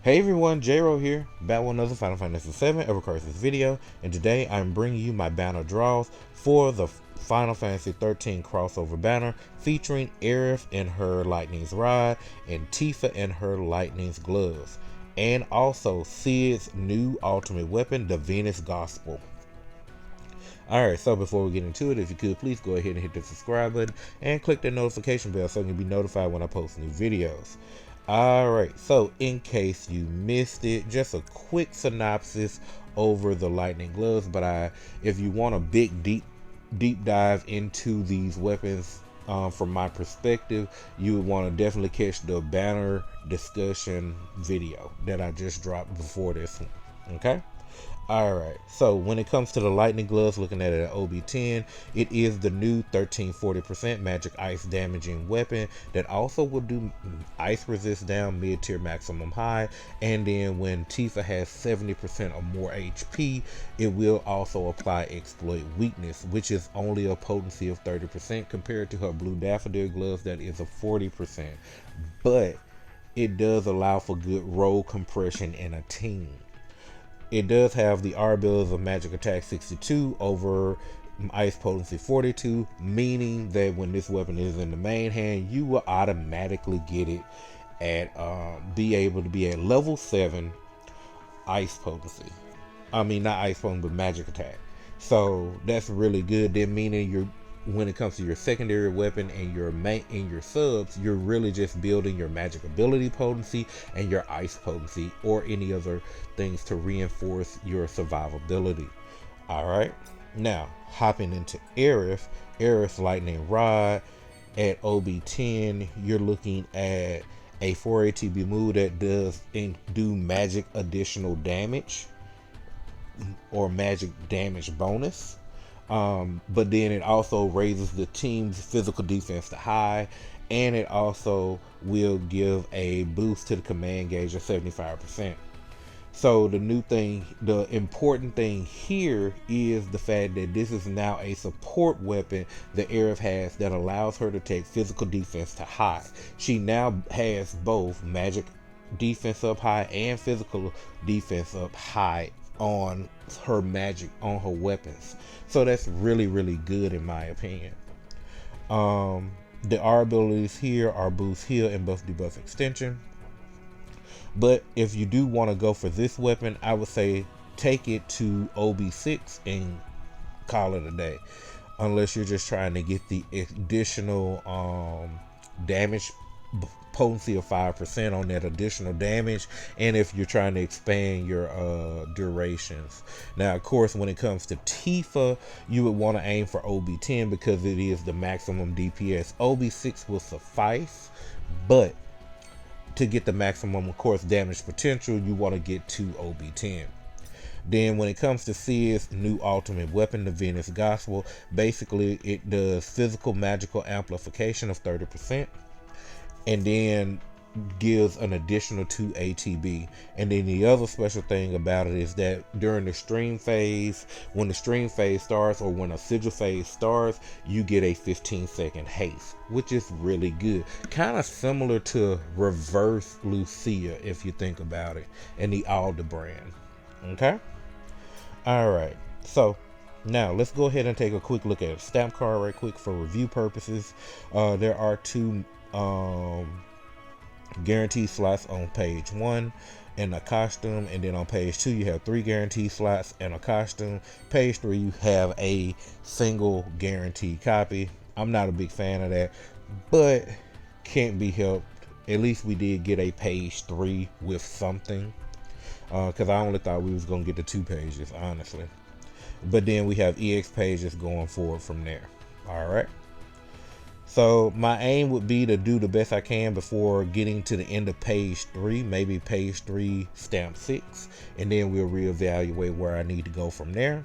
Hey everyone, J-Ro here, back with another Final Fantasy VII Ever Crisis video, and today I'm bringing you my banner draws for the Final Fantasy XIII crossover banner featuring Aerith and her Lightning's Rod and Tifa and her Lightning's Gloves, and also Cid's new ultimate weapon, the Venus Gospel. Alright, so before we get into it, if you could please go ahead and hit the subscribe button and click the notification bell so you can be notified when I post new videos. Alright, so in case you missed it, just a quick synopsis over the Lightning Gloves, but if you want a big deep dive into these weapons from my perspective, you would want to definitely catch the banner discussion video that I just dropped before this one. Okay? Alright, so when it comes to the Lightning Gloves, looking at it at OB10, it is the new 1340% magic ice damaging weapon that also will do ice resist down mid-tier maximum high, and then when Tifa has 70% or more HP, it will also apply exploit weakness, which is only a potency of 30% compared to her blue daffodil gloves that is a 40%, but it does allow for good roll compression in a team. It does have the R abilities of magic attack 62 over ice potency 42, meaning that when this weapon is in the main hand, you will automatically get it at be able to be at level 7 ice potency. I mean, not ice potency, but magic attack. So that's really good. Then meaning when it comes to your secondary weapon and your subs, you're really just building your magic ability potency and your ice potency or any other things to reinforce your survivability. Alright, now hopping into Aerith's Lightning Rod at OB10, you're looking at a 4 ATB move that does do magic additional damage or magic damage bonus. But then it also raises the team's physical defense to high, and it also will give a boost to the command gauge of 75%. So the important thing here is the fact that this is now a support weapon that Aerith has that allows her to take physical defense to high. She now has both magic defense up high and physical defense up high on her weapons, so that's really good in my opinion. The R abilities here are boost heal and buff debuff extension, but if you do want to go for this weapon, I would say take it to OB6 and call it a day, unless you're just trying to get the additional damage potency of 5% on that additional damage, and if you're trying to expand your durations. Now of course, when it comes to Tifa, you would want to aim for OB10 because it is the maximum DPS. OB6 will suffice, but to get the maximum, of course, damage potential, you want to get to OB10. Then when it comes to Cid's new ultimate weapon, the Venus Gospel, basically it does physical magical amplification of 30%, and then gives an additional 2 ATB. And then the other special thing about it is that during the stream phase, when the stream phase starts or when a sigil phase starts, you get a 15-second haste, which is really good. Kind of similar to reverse Lucia if you think about it, and the Aldebrand. Okay? Alright, so now let's go ahead and take a quick look at a stamp card right quick for review purposes. There are 2 guaranteed slots on page 1 and a costume, and then on page 2 you have 3 guaranteed slots and a costume. Page 3 you have a single guaranteed copy. I'm not a big fan of that, but can't be helped. At least we did get a page 3 with something, because I only thought we was gonna get the 2 pages, honestly. But then we have EX pages going forward from there. Alright, so my aim would be to do the best I can before getting to the end of page 3, maybe page 3 stamp 6, and then we'll reevaluate where I need to go from there.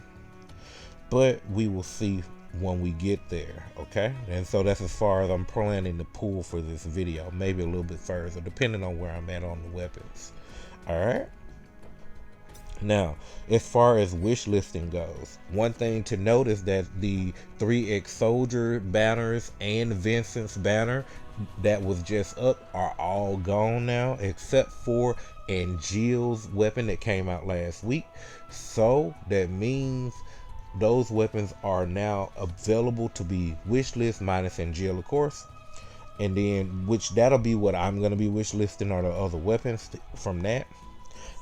But we will see when we get there, okay? And so that's as far as I'm planning to pull for this video, maybe a little bit further depending on where I'm at on the weapons. Alright, now as far as wish listing goes, one thing to note is that the 3X Soldier banners and Vincent's banner that was just up are all gone now, except for Angeal's weapon that came out last week. So that means those weapons are now available to be wishlist minus Angel, of course. And then, which that'll be what I'm going to be wishlisting, are the other weapons from that.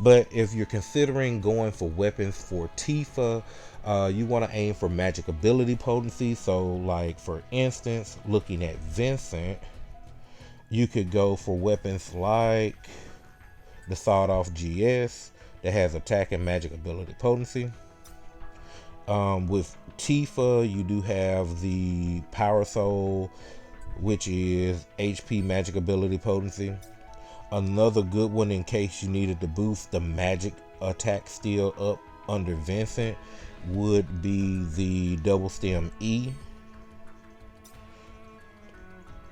But if you're considering going for weapons for Tifa, you want to aim for magic ability potency. So, like for instance, looking at Vincent, you could go for weapons like the Sawed Off GS that has attack and magic ability potency. With Tifa, you do have the Power Soul, which is HP magic ability potency. Another good one in case you needed to boost the magic attack still up under Vincent would be the Double Stem E.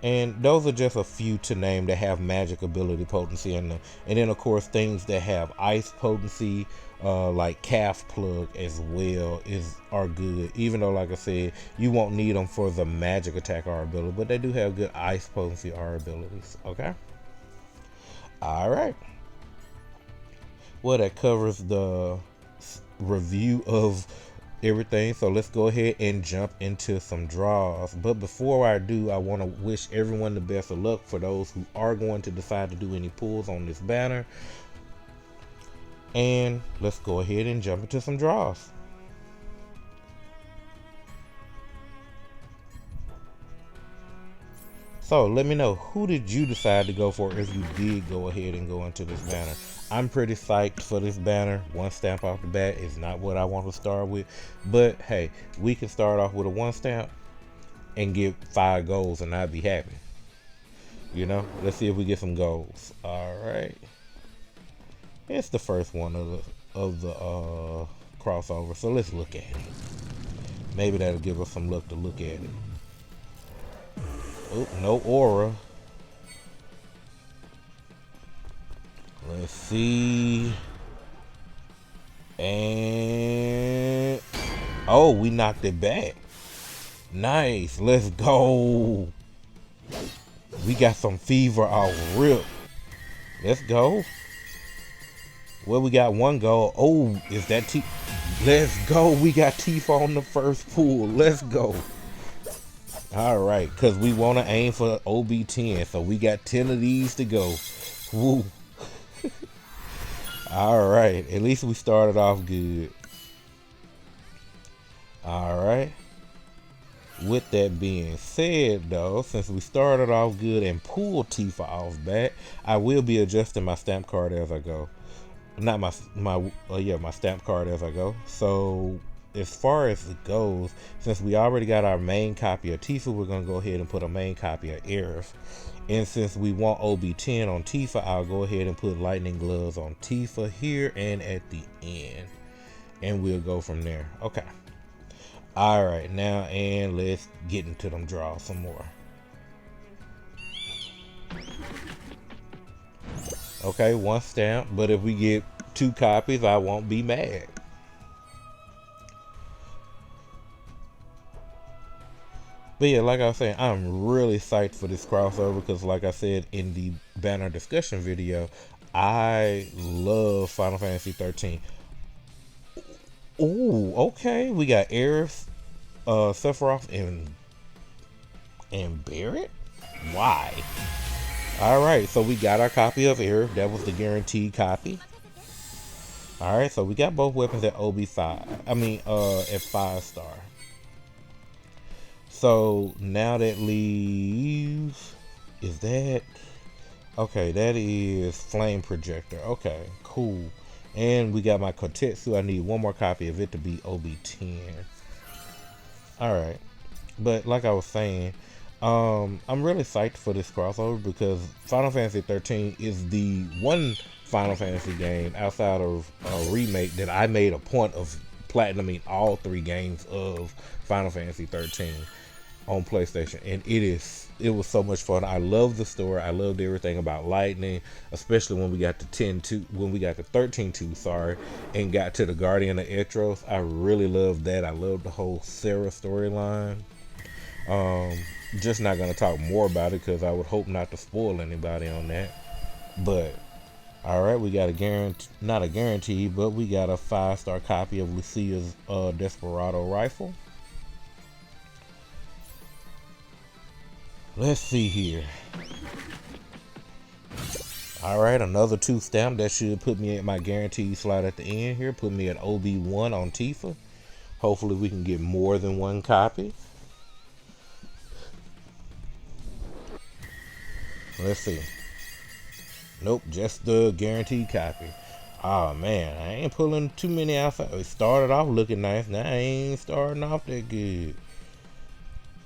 And those are just a few to name that have magic ability potency in them. And then of course things that have ice potency, like Calf Plug as well, are good. Even though, like I said, you won't need them for the magic attack R ability, but they do have good ice potency R abilities. Okay. All right. Well, that covers the review of everything, so let's go ahead and jump into some draws. But before I do, I want to wish everyone the best of luck for those who are going to decide to do any pulls on this banner. And let's go ahead and jump into some draws. So let me know, who did you decide to go for if you did go ahead and go into this banner? I'm pretty psyched for this banner. One stamp off the bat is not what I want to start with, but hey, we can start off with a one stamp and get 5 goals and I'd be happy. You know, let's see if we get some goals. All right, it's the first one of the crossover, so let's look at it. Maybe that'll give us some luck to look at it. Oh, no aura. Let's see. And oh, we knocked it back. Nice. Let's go. We got some fever off rip. Let's go. Well, we got 1 goal. Oh, is that T? Let's go. We got Tifa on the first pool. Let's go. All right, because we want to aim for OB10, so we got 10 of these to go. Woo. All right, at least we started off good. All right. With that being said, though, since we started off good and pulled Tifa off bat, I will be adjusting my stamp card as I go. Not my stamp card as I go. So as far as it goes, since we already got our main copy of Tifa, we're going to go ahead and put a main copy of Aerith. And since we want OB10 on Tifa, I'll go ahead and put Lightning Gloves on Tifa here and at the end. And we'll go from there. Okay. All right, now and let's get into them draws some more. Okay, 1 stamp, but if we get 2 copies, I won't be mad. But yeah, like I was saying, I'm really psyched for this crossover because, like I said in the banner discussion video, I love Final Fantasy XIII. Ooh, okay. We got Aerith, Sephiroth, and Barrett? Why? Alright, so we got our copy of Aerith. That was the guaranteed copy. Alright, so we got both weapons at OB5. At 5 star. So now that leaves, is that, okay, that is Flame Projector. Okay, cool. And we got my Kotetsu. I need 1 more copy of it to be OB10. Alright, but like I was saying, I'm really psyched for this crossover because Final Fantasy XIII is the one Final Fantasy game outside of a remake that I made a point of platinuming all 3 games of Final Fantasy XIII on PlayStation, and it was so much fun. I love the story. I loved everything about Lightning, especially when we got to 13-2, sorry, and got to the Guardian of Etros. I really loved that. I loved the whole Sarah storyline. Just not gonna talk more about it because I would hope not to spoil anybody on that. But all right, we got a guarantee, not a guarantee, but we got a 5-star copy of Lucia's Desperado rifle. Let's see here. All right, another 2 stamp. That should put me at my guaranteed slot at the end here. Put me at OB1 on Tifa. Hopefully we can get more than 1 copy. Let's see. Nope, just the guaranteed copy. Oh man, I ain't pulling too many outside. It started off looking nice. Now I ain't starting off that good.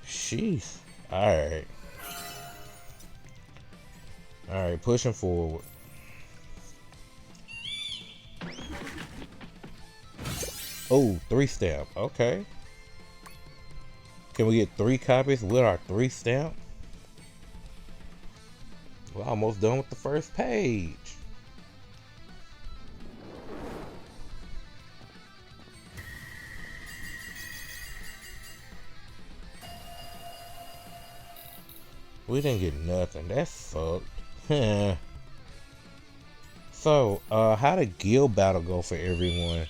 Sheesh. Alright. Alright, pushing forward. Oh, 3 stamp. Okay. Can we get 3 copies with our 3 stamp? We're almost done with the first page. We didn't get nothing. That sucked. So, how did guild battle go for everyone?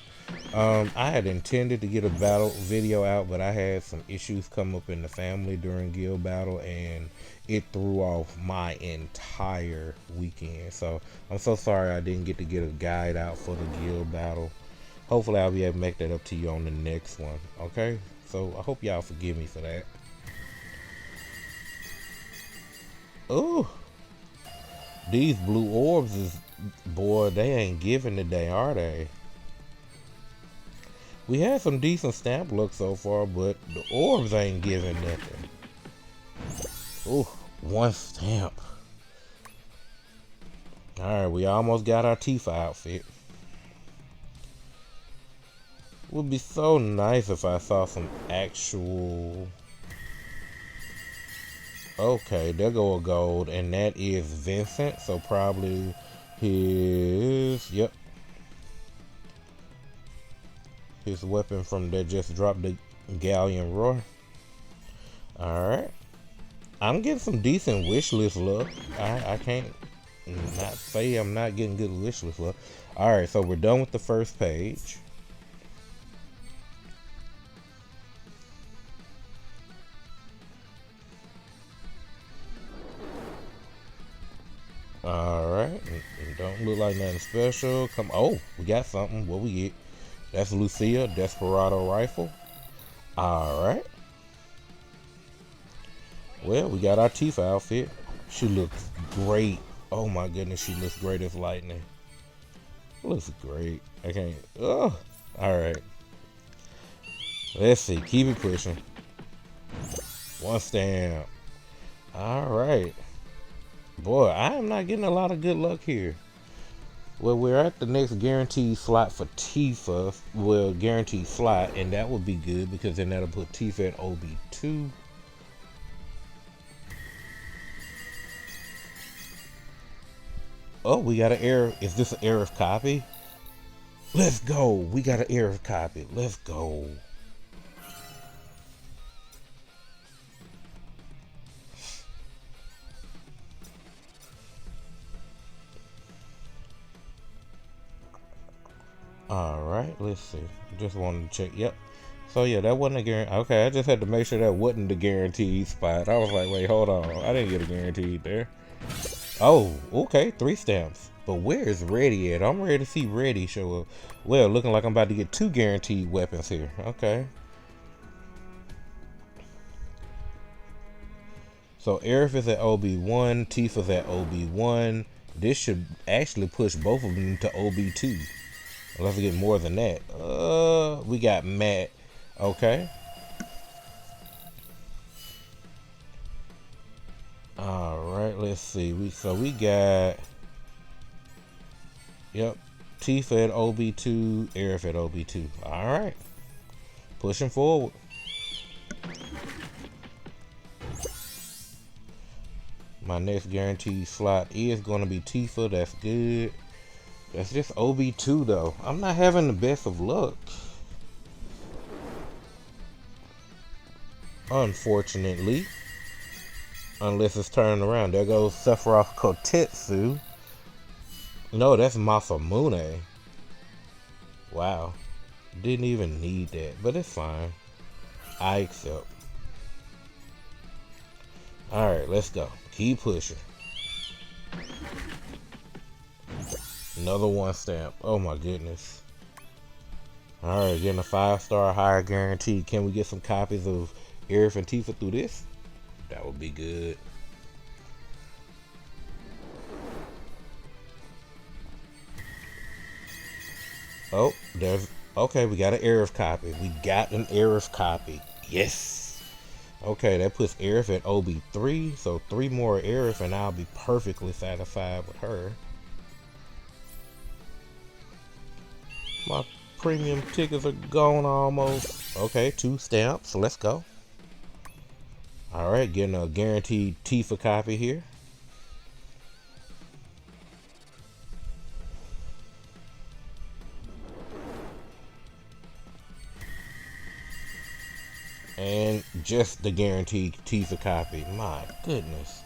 I had intended to get a battle video out, but I had some issues come up in the family during guild battle, and it threw off my entire weekend. So I'm so sorry I didn't get to get a guide out for the guild battle. Hopefully I'll be able to make that up to you on the next one. Okay, so I hope y'all forgive me for that. Ooh, these blue orbs is, boy, they ain't giving today, are they? We had some decent stamp luck so far, but the orbs ain't giving nothing. Ooh, 1 stamp. Alright, we almost got our Tifa outfit. Would be so nice if I saw some actual... Okay, there go a gold, and that is Vincent, so probably his... Yep. His weapon from that just dropped the Galleon Roar. Alright. I'm getting some decent wishlist luck. I can't not say I'm not getting good wishlist luck. Alright, so we're done with the first page. Alright. Don't look like nothing special. Come, oh, we got something. What we get? That's Lucia, Desperado rifle. Alright. Well, we got our Tifa outfit. She looks great. Oh my goodness, she looks great as lightning. Looks great. I can't. Oh, alright. Let's see. Keep it pushing. 1 stamp. Alright. Boy, I am not getting a lot of good luck here. Well, we're at the next guaranteed slot for Tifa. Well, guaranteed slot, and that would be good because then that'll put Tifa at OB2. Oh, we got an Aerith. Is this an Aerith copy? Let's go. We got an Aerith copy. Let's go. Alright, let's see. Just wanted to check. Yep. So yeah, that wasn't a guarantee. Okay, I just had to make sure that wasn't the guaranteed spot. I was like, wait, hold on. I didn't get a guaranteed there. Oh, okay, 3 stamps. But where is Ready at? I'm ready to see Ready show up. Well, looking like I'm about to get 2 guaranteed weapons here. Okay. So Aerith is at OB1, Tifa's at OB1. This should actually push both of them to OB2. Unless we get more than that. We got Matt. Okay. Alright, let's see. We got, yep, Tifa at OB2, Aerith at OB2. Alright. Pushing forward. My next guaranteed slot is going to be Tifa. That's good. That's just OB2 though. I'm not having the best of luck. Unfortunately. Unless it's turned around. There goes Sephiroth Kotetsu. No, that's Masamune. Wow. Didn't even need that, but it's fine. I accept. Alright, let's go. Keep pushing. Another 1 stamp. Oh my goodness. Alright, getting a 5-star higher guaranteed. Can we get some copies of Aerith and Tifa through this? That would be good. Oh, there's... Okay, we got an Aerith copy. We got an Aerith copy. Yes! Okay, that puts Aerith at OB3. So 3 more Aerith and I'll be perfectly satisfied with her. My premium tickets are gone almost. Okay, 2 stamps. Let's go. Alright, getting a guaranteed Tifa copy here. And just the guaranteed Tifa copy. My goodness.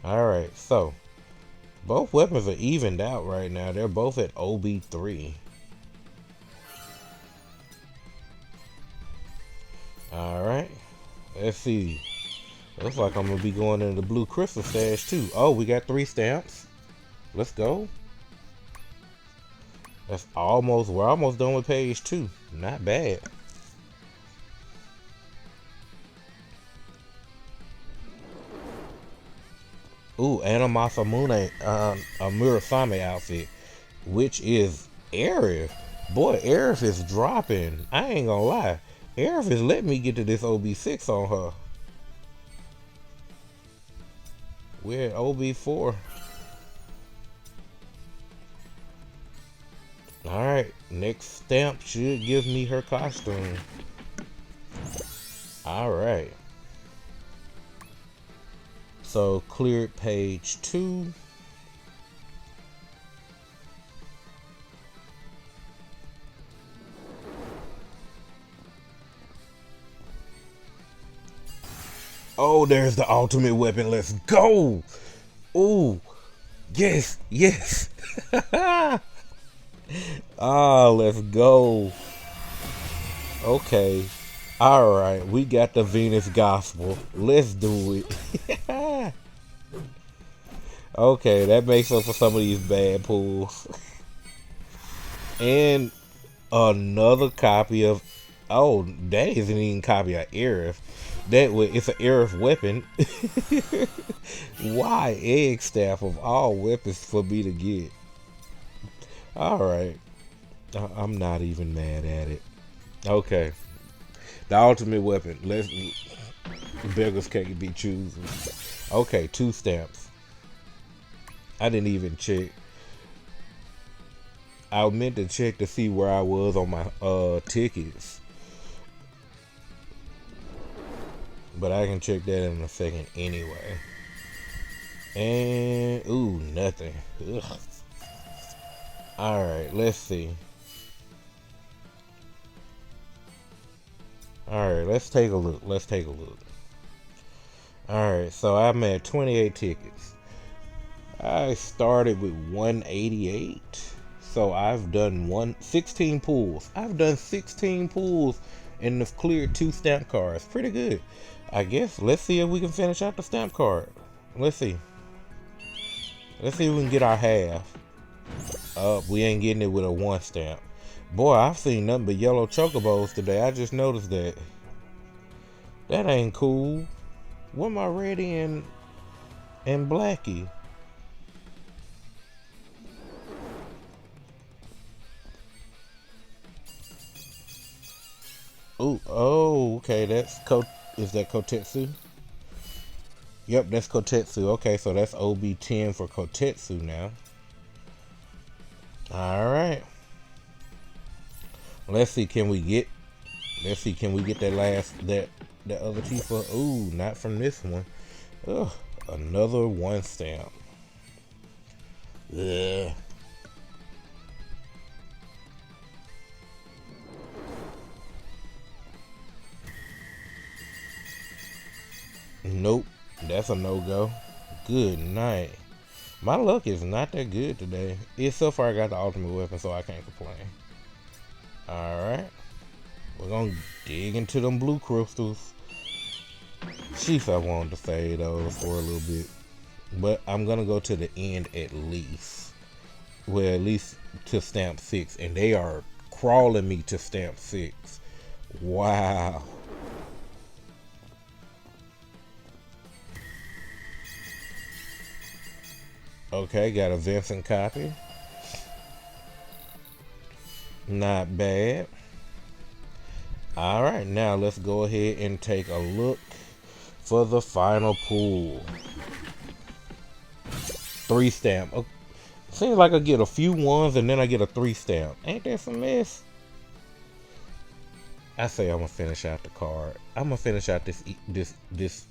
Alright, so both weapons are evened out right now. They're both at OB3. Alright. Let's see. Looks like I'm gonna be going into the blue crystal stash too. Oh, we got 3 stamps. Let's go. That's almost, we're almost done with page 2. Not bad. Ooh, and a Masamune, a Murasame outfit, which is Aerith. Boy, Aerith is dropping. I ain't gonna lie. Aerith is letting me get to this OB6 on her. We're at OB4. Alright, next stamp should give me her costume. Alright. So, cleared page 2. Oh, there's the ultimate weapon. Let's go. Ooh. Yes, yes. Ah, let's go. Okay. Alright, we got the Venus Gospel. Let's do it. Okay, that makes up for some of these bad pulls. And another copy of... Oh, that isn't even a copy of Aerith. It's an Aerith weapon. Why egg staff of all weapons for me to get? Alright. I'm not even mad at it. Okay. The ultimate weapon. Beggars can't be choosing. Okay, 2 stamps. I didn't even check. I meant to check to see where I was on my tickets. But I can check that in a second anyway. And ooh, nothing. Ugh. Alright, let's see. Alright, let's take a look. Alright, so I'm at 28 tickets. I started with 188. So I've done 16 pulls. I've done 16 pulls and have cleared 2 stamp cards. Pretty good. I guess let's see if we can finish out the stamp card. Let's see. Let's see if we can get our half. We ain't getting it with a 1 stamp. Boy, I've seen nothing but yellow chocobos today. I just noticed that. That ain't cool. Where my Reddy and Blackie? Ooh, oh, okay, is that Kotetsu? Yep, that's Kotetsu. Okay, so that's OB10 for Kotetsu now. Alright. Let's see, can we get that other Tifa? Ooh, not from this one. Ugh, another 1 stamp. Ugh. Nope, that's a no-go. Good night. My luck is not that good today. It's so far I got the ultimate weapon, so I can't complain. Alright. We're gonna dig into them blue crystals. Chief, I wanted to save those for a little bit. But I'm gonna go to the end at least. Well, at least to stamp 6. And they are crawling me to stamp 6. Wow. Okay, got a Vincent copy. Not bad. Alright, now let's go ahead and take a look for the final pool. 3 stamp. Okay. Seems like I get a few ones and then I get a 3 stamp. Ain't that some mess? I say I'm gonna finish out the card. I'm gonna finish out this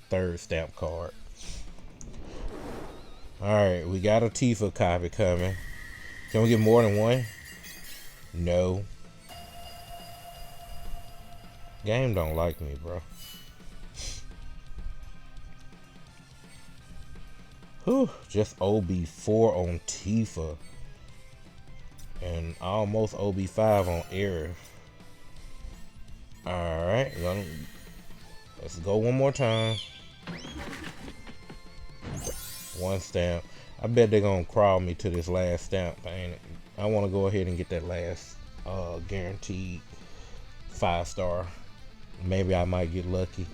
3rd stamp card. Alright, we got a Tifa copy coming. Can we get more than one? No. Game don't like me, bro. Whew, just OB4 on Tifa. And almost OB5 on Aerith. Alright, let's go one more time. 1 stamp. I bet they're gonna crawl me to this last stamp, ain't it? I want to go ahead and get that last guaranteed 5-star. Maybe I might get lucky.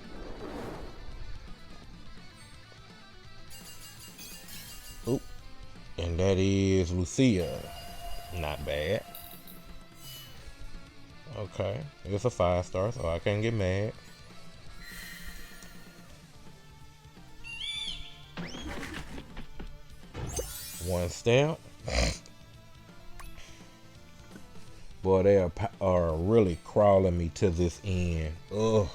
Oop. And that is Lucia. Not bad. Okay. It's a 5-star, so I can't get mad. One stamp. Boy, they are really crawling me to this end. Ugh.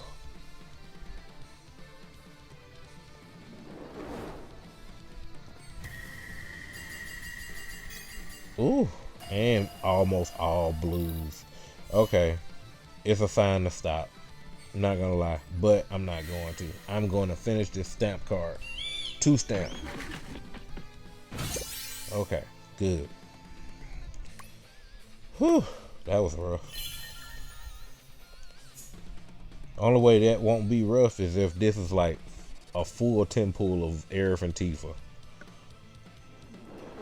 Ooh. And almost all blues. Okay. It's a sign to stop. I'm not gonna lie. But I'm not going to. I'm going to finish this stamp card. 2 stamp. Okay. Good. Whew. That was rough. Only way that won't be rough is if this is like a full 10 pool of Aerith and Tifa.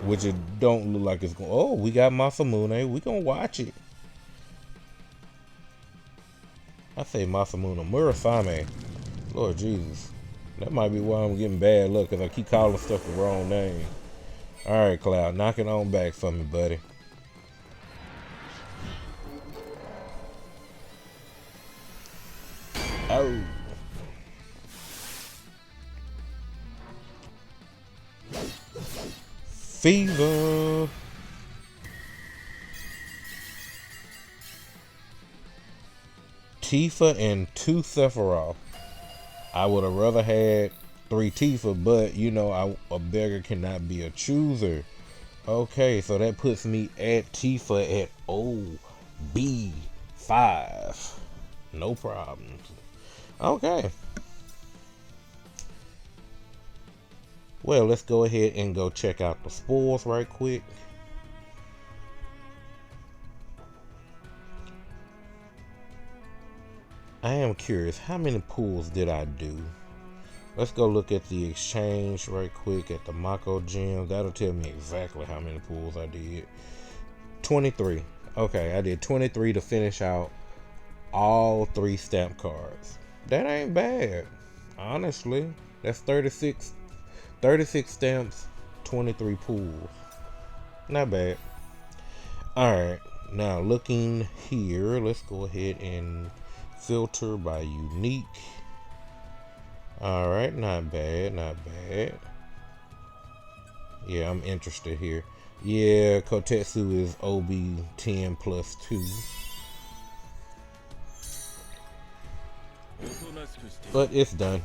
Which it don't look like it's going. Oh, we got Masamune. We gonna watch it. I say Masamune. Murasame. Lord Jesus. That might be why I'm getting bad luck, because I keep calling stuff the wrong name. Alright, Cloud. Knock it on back for me, buddy. Oh. Fever. Tifa and 2 Sephiroth. I would have rather had 3 Tifa, but you know, a beggar cannot be a chooser. Okay, so that puts me at Tifa at OB5. No problems. Okay. Well, let's go ahead and go check out the spoils right quick. I am curious, how many pulls did I do? Let's go look at the exchange right quick at the Mako gym. That'll tell me exactly how many pulls I did. 23. Okay, I did 23 to finish out all 3 stamp cards. That ain't bad. Honestly, that's 36 stamps, 23 pulls. Not bad. Alright, now looking here, let's go ahead and filter by unique. Alright, not bad, not bad. Yeah, I'm interested here. Yeah, Kotetsu is OB10 plus 2. But it's done.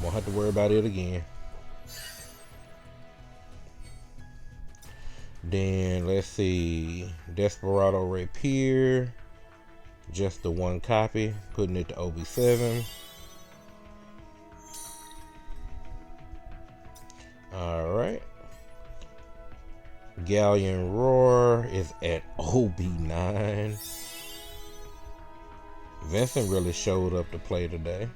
Won't have to worry about it again. Then let's see. Desperado Rapier. Just the 1 copy. Putting it to OB7. Galleon Roar is at OB9. Vincent really showed up to play today.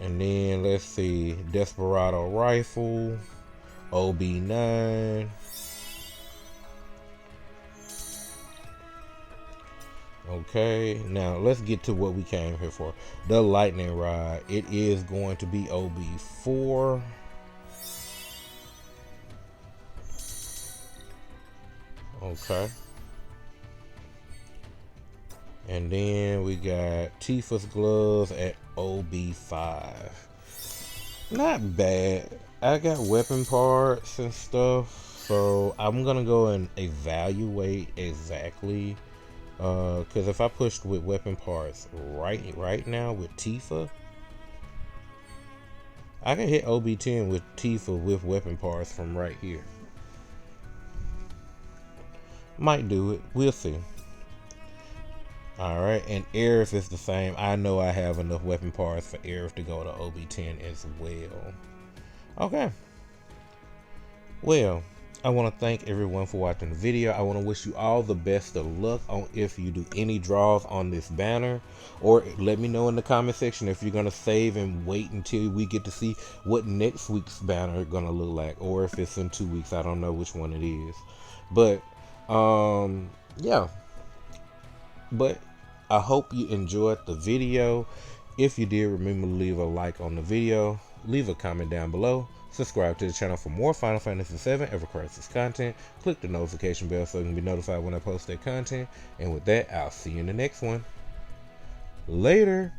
And then let's see, Desperado Rifle, OB9. Okay, now let's get to what we came here for. The Lightning Rod. It is going to be OB4. Okay. And then we got Tifa's gloves at OB5. Not bad. I got weapon parts and stuff, so I'm gonna go and evaluate exactly. Because if I pushed with weapon parts right now with Tifa, I can hit OB10 with Tifa with weapon parts from right here. Might do it. We'll see. Alright, and Aerith is the same. I know I have enough weapon parts for Aerith to go to OB10 as well. Okay. Well, I want to thank everyone for watching the video. I want to wish you all the best of luck on if you do any draws on this banner. Or let me know in the comment section if you're going to save and wait until we get to see what next week's banner is going to look like. Or if it's in 2 weeks. I don't know which one it is. But, yeah. But I hope you enjoyed the video. If you did, remember to leave a like on the video. Leave a comment down below. Subscribe to the channel for more Final Fantasy VII Ever Crisis content. Click the notification bell so you can be notified when I post that content. And with that, I'll see you in the next one. Later.